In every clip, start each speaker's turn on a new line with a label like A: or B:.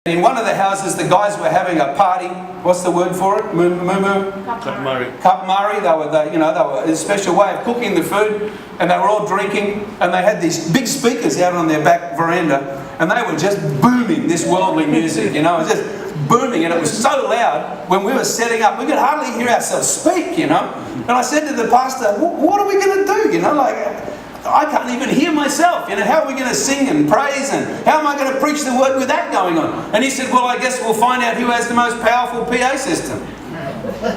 A: In one of the houses, the guys were having a party. What's the word for it? Cup Murray. They were a special way of cooking the food, and they were all drinking. And they had these big speakers out on their back veranda, and they were just booming this worldly music. It was just booming, and it was so loud. When we were setting up, we could hardly hear ourselves speak. And I said to the pastor, "What are we going to do? I can't even hear myself. How are we going to sing and praise, and how am I going to preach the word with that going on?" And he said, "Well, I guess we'll find out who has the most powerful PA system."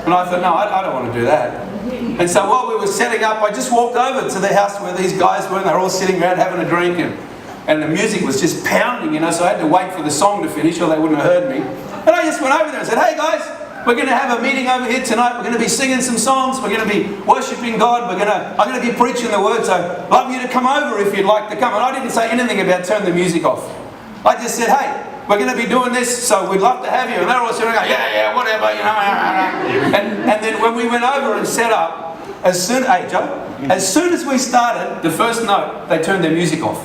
A: And I thought, no, I don't want to do that. And so while we were setting up, I just walked over to the house where these guys were, and they were all sitting around having a drink, and the music was just pounding, so I had to wait for the song to finish or they wouldn't have heard me. And I just went over there and said, "Hey guys, we're going to have a meeting over here tonight. We're going to be singing some songs. We're going to be worshipping God. I'm going to be preaching the word. So I'd love you to come over if you'd like to come." And I didn't say anything about turn the music off. I just said, "Hey, we're going to be doing this, so we'd love to have you." And they're all sitting there, yeah, whatever, And then when we went over and set up, as soon as we started the first note, they turned their music off.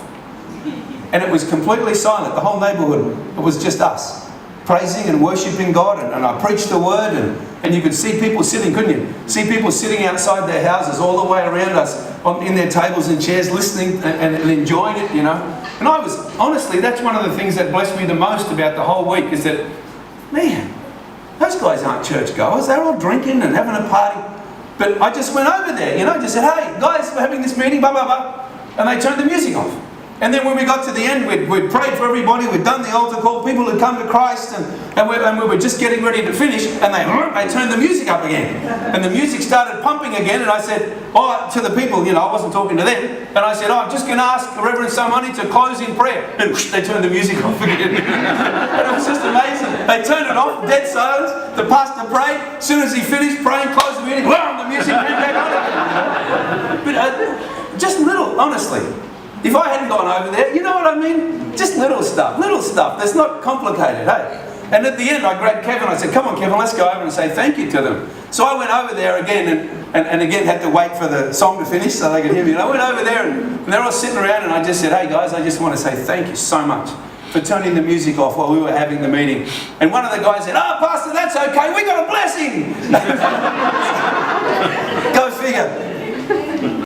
A: And it was completely silent. The whole neighbourhood, it was just us, praising and worshipping God, and I preached the word, and you could see people sitting, couldn't you? See people sitting outside their houses all the way around us, in their tables and chairs, listening and enjoying it, And I was, honestly, that's one of the things that blessed me the most about the whole week, is that, man, those guys aren't churchgoers. They're all drinking and having a party. But I just went over there, just said, "Hey, guys, we're having this meeting, blah, blah, blah." And they turned the music off. And then when we got to the end, we'd prayed for everybody, we'd done the altar call, people had come to Christ, and we were just getting ready to finish, and they turned the music up again. And the music started pumping again, and I said, to the people, I wasn't talking to them, and I said, "I'm just going to ask Reverend Samani to close in prayer." And they turned the music off again. And it was just amazing. They turned it off, dead silence, the pastor prayed, as soon as he finished praying, closed the meeting, the music came back on again. But just little, honestly. If I hadn't gone over there, you know what I mean? Just little stuff that's not complicated, hey? And at the end, I grabbed Kevin, I said, "Come on, Kevin, let's go over and say thank you to them." So I went over there again, and again had to wait for the song to finish so they could hear me. And I went over there, and they're all sitting around, and I just said, "Hey guys, I just want to say thank you so much for turning the music off while we were having the meeting." And one of the guys said, "Oh, Pastor, that's okay, we got a blessing." Go figure.